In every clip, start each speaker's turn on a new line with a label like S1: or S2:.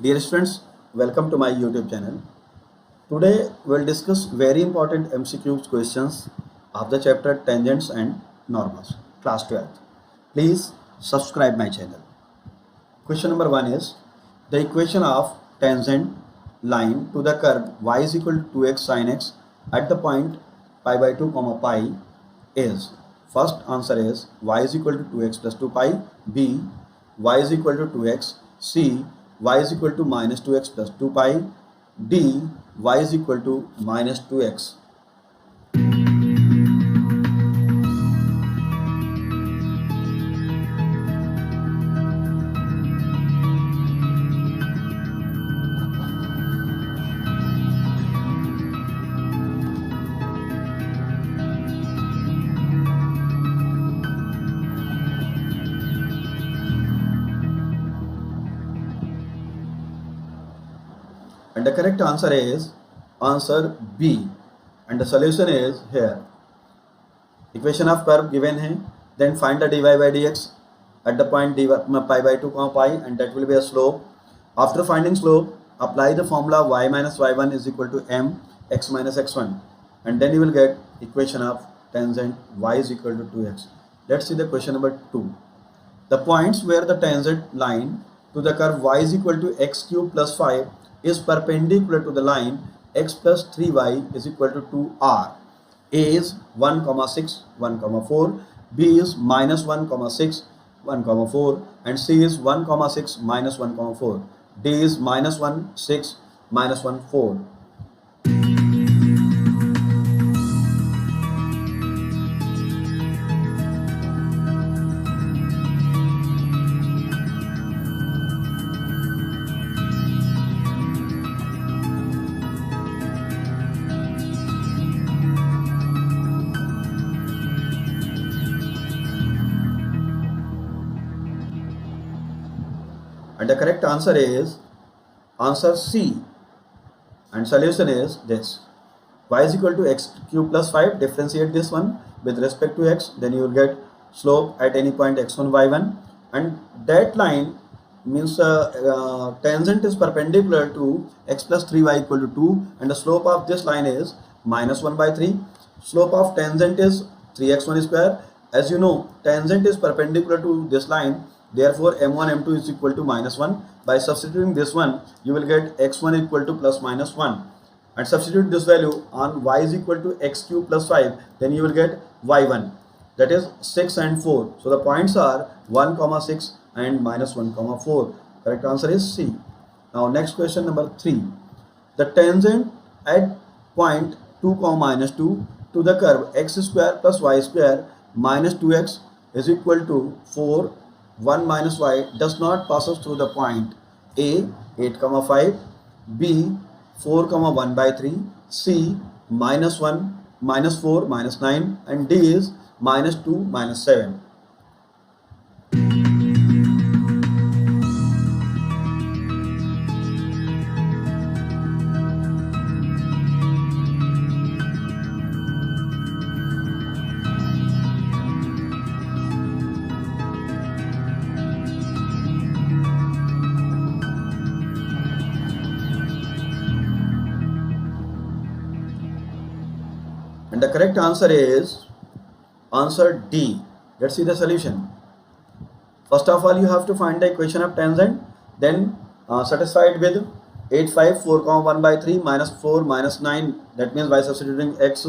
S1: Dear students, welcome to my YouTube channel. Today we'll discuss very important MCQ questions of the chapter Tangents and Normals, class 12th. Please subscribe my channel. Question number 1 is the equation of tangent line to the curve y is equal to 2x sin x at the point pi by 2 comma pi is. First answer is y is equal to 2x plus 2 pi, b y is equal to 2x, c y is equal to minus 2x plus 2 pi, d y is equal to minus 2x. And the correct answer is answer B. And the solution is here. Equation of curve given है. Then find the dy by dx at the point pi by 2 comma pi, and that will be a slope. After finding slope, apply the formula y minus y1 is equal to m x minus x1, and then you will get equation of tangent y is equal to 2x. Let's see the question number 2. The points where the tangent line to the curve y is equal to x cube plus 5 is perpendicular to the line x plus 3y is equal to 2r. A is 1, 6, 1, 4, B is minus 1, 6, 1, 4, and C is 1, 6, minus 1, 4. D is minus 1, 6, minus 1, 4. And the correct answer is answer C. And solution is this. Y is equal to x cube plus 5. Differentiate this one with respect to x. Then you will get slope at any point x1, y1. And that line means tangent is perpendicular to x plus 3y equal to 2. And the slope of this line is minus 1 by 3. Slope of tangent is 3x1 square. As you know, tangent is perpendicular to this line. Therefore, m1, m2 is equal to minus 1. By substituting this one, you will get x1 equal to plus minus 1. And substitute this value on y is equal to x cube plus 5. Then you will get y1. That is 6 and 4. So the points are 1, 6 and minus 1, 4. Correct answer is C. Now next question number 3. The tangent at point 2, minus 2 to the curve x square plus y square minus 2x is equal to 4. 1 minus y does not passes through the point A 8, 5, B 4, 1 by 3, C minus 1, minus 4, minus 9, and D is minus 2, minus 7. And the correct answer is answer D. Let's see the solution. First of all, you have to find the equation of tangent. Then satisfied with 8, 5, 4, 1 by 3, minus 4, minus 9. That means by substituting x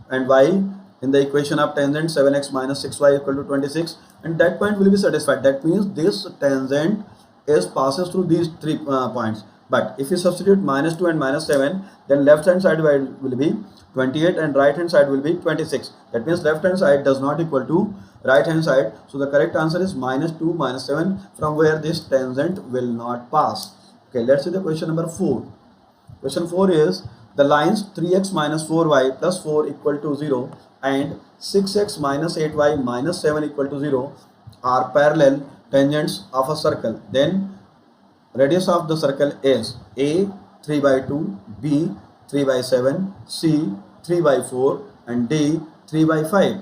S1: and y in the equation of tangent, 7x minus 6y equal to 26. And that point will be satisfied. That means this tangent is passes through these 3 points. But if you substitute minus 2 and minus 7, then left hand side will be 28 and right hand side will be 26. That means left hand side does not equal to right hand side. So the correct answer is minus 2, minus 7, from where this tangent will not pass. Okay, let's see the question number 4. Question 4 is the lines 3x minus 4y plus 4 equal to 0 and 6x minus 8y minus 7 equal to 0 are parallel tangents of a circle. Then radius of the circle is A 3 by 2, B 3 by 7, C 3 by 4, and D 3 by 5.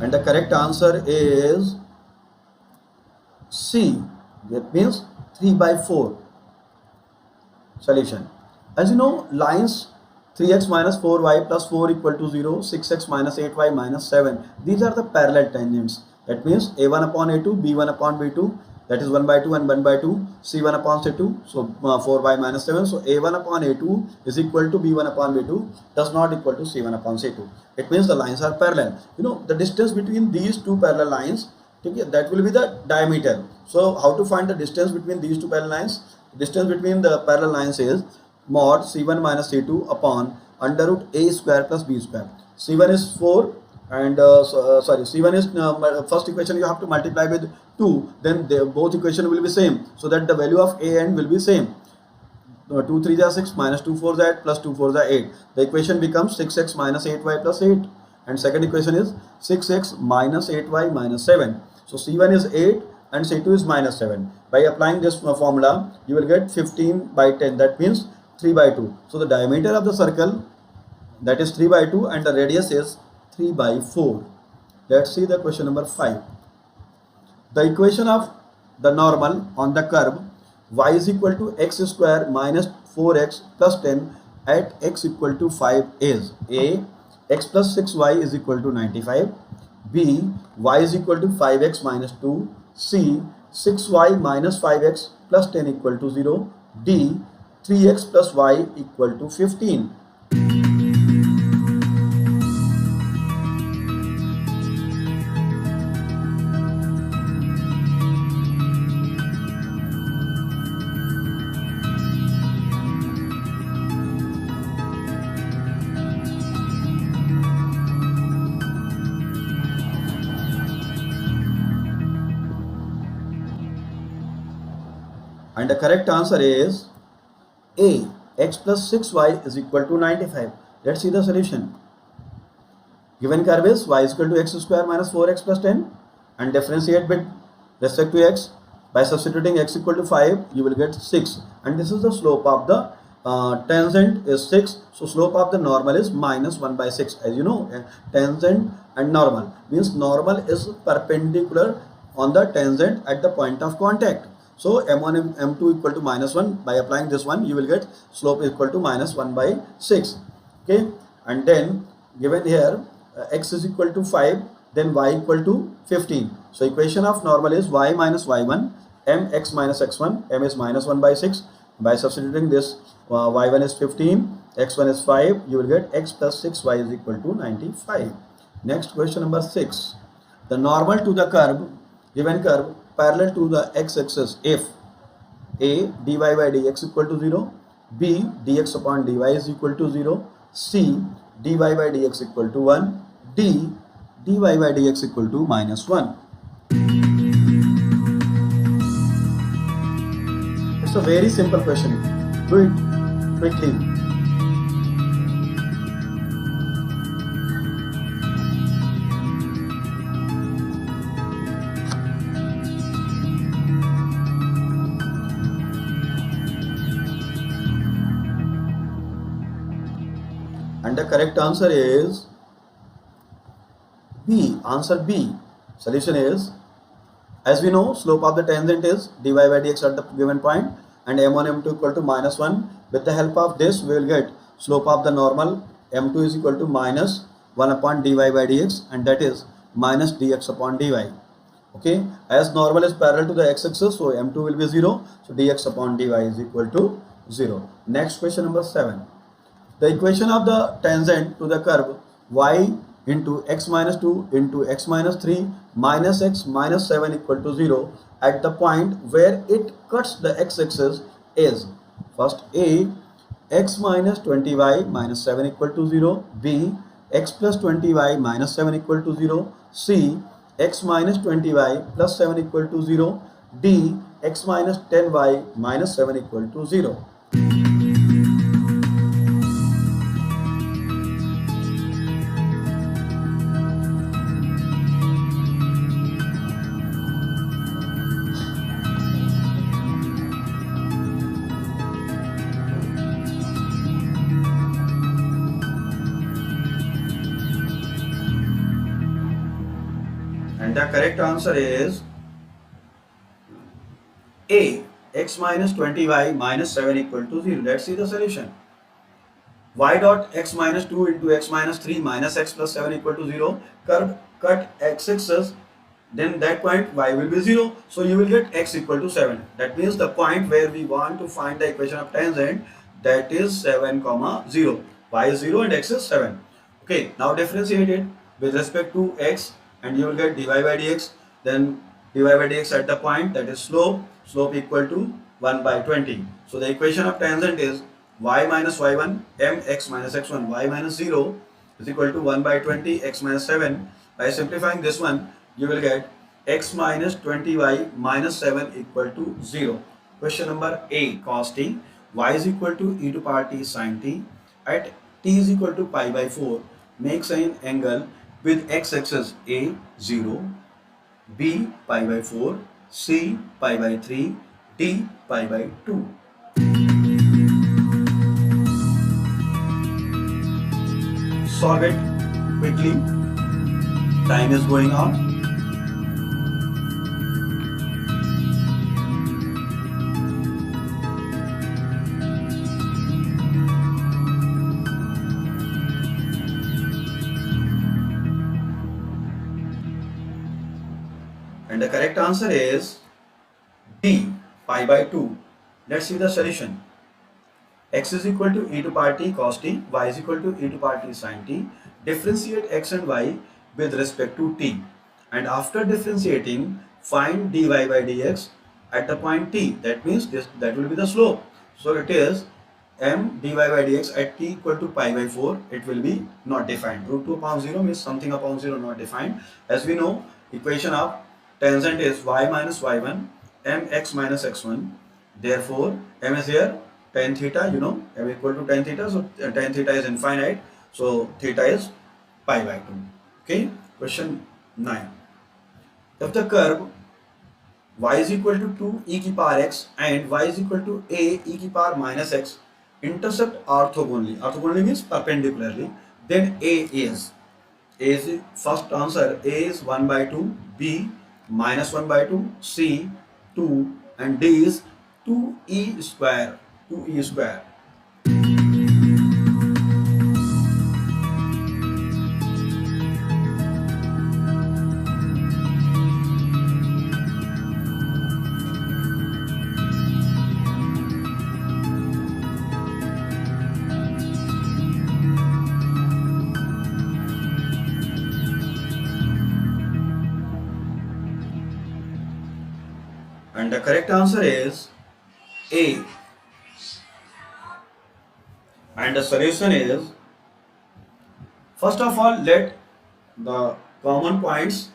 S1: And the correct answer is C. That means 3 by 4. Solution. As you know, lines 3x minus 4y plus 4 equal to 0, 6x minus 8y minus 7. These are the parallel tangents. That means a1 upon a2, b1 upon b2, that is 1 by 2 and 1 by 2, c1 upon c2, so 4y minus 7. So a1 upon a2 is equal to b1 upon b2, does not equal to c1 upon c2. It means the lines are parallel. You know, the distance between these two parallel lines, okay, that will be the diameter. So how to find the distance between these two parallel lines? Distance between the parallel lines is mod c1 minus c2 upon under root a square plus b square. C1 is 4 and C1 is first equation you have to multiply with 2, then both equation will be same, so that the value of a and will be same. 2 3s are 6 minus 2 4s are 8 plus 2 4s are 8. The equation becomes 6x minus 8y plus 8, and second equation is 6x minus 8y minus 7. So C1 is 8 and C2 is minus 7. By applying this formula, you will get 15 by 10. That means 3 by 2. So the diameter of the circle, that is 3 by 2, and the radius is 3 by 4. Let's see the question number 5. The equation of the normal on the curve y is equal to x square minus 4x plus 10 at x equal to 5 is A. X plus 6y is equal to 95. B. Y is equal to 5x minus 2. C. 6y minus 5x plus 10 equal to 0. D. 3x plus y equal to 15. And the correct answer is A. X plus 6y is equal to 95. Let's see the solution. Given curve is y is equal to x square minus 4x plus 10, and differentiate with respect to x. By substituting x equal to 5, you will get 6, and this is the slope of the tangent is 6. So slope of the normal is minus 1 by 6. As you know, tangent and normal means normal is perpendicular on the tangent at the point of contact. So m1 and m2 equal to minus 1. By applying this one, you will get slope equal to minus 1 by 6. Okay, and then given here x is equal to 5, then y equal to 15. So equation of normal is y minus y1, mx minus x1, m is minus 1 by 6. By substituting this, y1 is 15, x1 is 5, you will get x plus 6y is equal to 95. Next question number 6. The normal to the curve, given curve, parallel to the x-axis if A. dy by dx equal to 0, B. dx upon dy is equal to 0, C. dy by dx equal to 1, D. dy by dx equal to minus 1. It's a very simple question. Do it quickly. And the correct answer is B. Answer B. Solution is, as we know, slope of the tangent is dy by dx at the given point, and m1 m2 equal to minus 1. With the help of this, we will get slope of the normal m2 is equal to minus 1 upon dy by dx, and that is minus dx upon dy. Okay, as normal is parallel to the x-axis, so m2 will be 0, so dx upon dy is equal to 0. Next question number 7. The equation of the tangent to the curve y into x minus 2 into x minus 3 minus x minus 7 equal to 0 at the point where it cuts the x-axis is, first A. x minus 20y minus 7 equal to 0, B. x plus 20y minus 7 equal to 0, C. x minus 20y plus 7 equal to 0, D. x minus 10y minus 7 equal to 0. the correct answer is A. X minus 20y minus 7 equal to 0. Let's see the solution. Y dot x minus 2 into x minus 3 minus x plus 7 equal to 0. Curve cut x-axis, then that point y will be 0. So you will get x equal to 7. That means the point where we want to find the equation of tangent, that is 7 comma 0. Y is 0 and x is 7. Okay, now differentiate it with respect to x and you will get dy by dx. Then dy by dx at the point, that is slope equal to 1 by 20. So the equation of tangent is y minus y1 mx minus x1, y minus 0 is equal to 1 by 20 x minus 7. By simplifying this one, you will get x minus 20y minus 7 equal to 0. Question number A, cos t, y is equal to e to power t sin t at t is equal to pi by 4 makes an angle with x-axis A 0, B pi by 4, C pi by 3, D pi by 2. Solve it quickly. Time is going on. And the correct answer is D, pi by 2. Let's see the solution. X is equal to e to power t cos t, y is equal to e to power t sin t. Differentiate x and y with respect to t. And after differentiating, find dy by dx at the point t. That means that will be the slope. So it is m dy by dx at t equal to pi by 4. It will be not defined. Root 2 upon 0 means something upon 0 not defined. As we know, equation of tangent is y minus y1 mx minus x1. Therefore, m is here tan theta, you know, m equal to tan theta, so tan theta is infinite, so theta is pi by 2. Okay, question 9. If the curve y is equal to 2 e की power x and y is equal to a e की power minus x intercept orthogonally means perpendicularly, then a is first answer, a is 1 by 2, b minus 1 by 2, c 2 and d is 2e square. And the correct answer is A. And the solution is, first of all, let the common points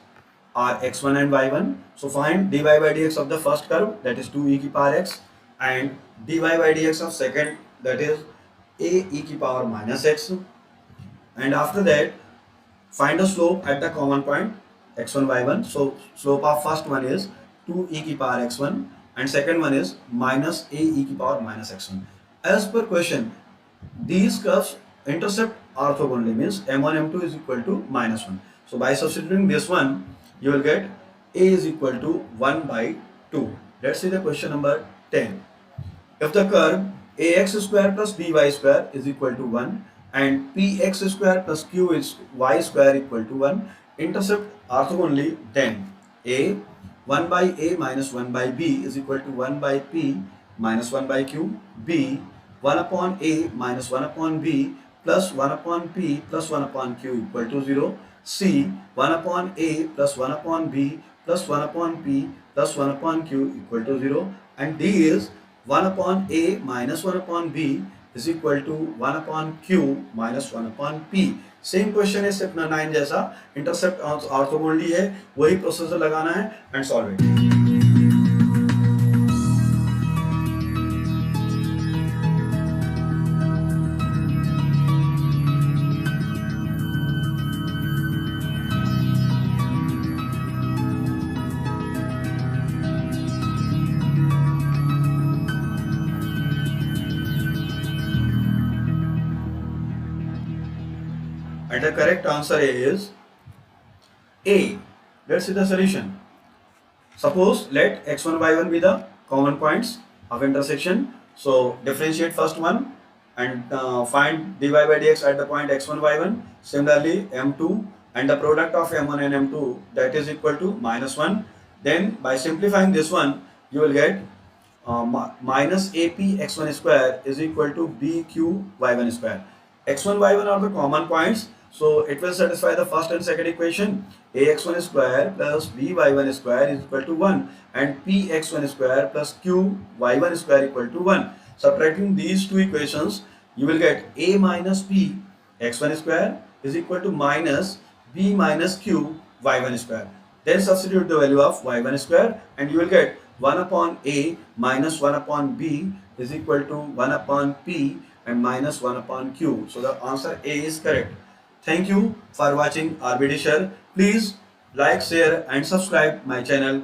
S1: are x1 and y1. So find dy by dx of the first curve, that is 2 e की power x, and dy by dx of second, that is a e की power minus x. And after that, find the slope at the common point x1 y1. So slope of first one is 2 e की power x1 and second one is minus a e की power minus x1. As per question, these curves intercept orthogonally means m1 m2 is equal to minus 1. So by substituting this one, you will get a is equal to 1 by 2. Let's see the question number 10. If the curve ax square plus by square is equal to 1 and px square plus qy square equal to 1 intercept orthogonally, then a 1 by a minus 1 by b is equal to 1 by p minus 1 by q, b 1 upon a minus 1 upon b plus 1 upon p plus 1 upon q equal to 0, c 1 upon a plus 1 upon b plus 1 upon p plus 1 upon q equal to 0, and d is 1 upon a minus 1 upon b is equal to 1 upon q minus 1 upon p. Same question है step 9 जैसा, intercept orthogonally है, वही processor लगाना है and solve it. And the correct answer is A. Let's see the solution. Suppose let x1, y1 be the common points of intersection. So differentiate first one and find dy by dx at the point x1, y1. Similarly, m2 and the product of m1 and m2, that is equal to -1. Then by simplifying this one, you will get minus ap x1 square is equal to bq y1 square. X1, y1 are the common points, so it will satisfy the first and second equation. Ax1 square plus by1 square is equal to 1 and px1 square plus qy1 square equal to 1. Subtracting these two equations, you will get a minus p x1 square is equal to minus b minus q y1 square. Then substitute the value of y1 square and you will get 1 upon a minus 1 upon b is equal to 1 upon p and minus 1 upon q. So the answer A is correct. Thank you for watching RBD Share. Please like, share and subscribe my channel.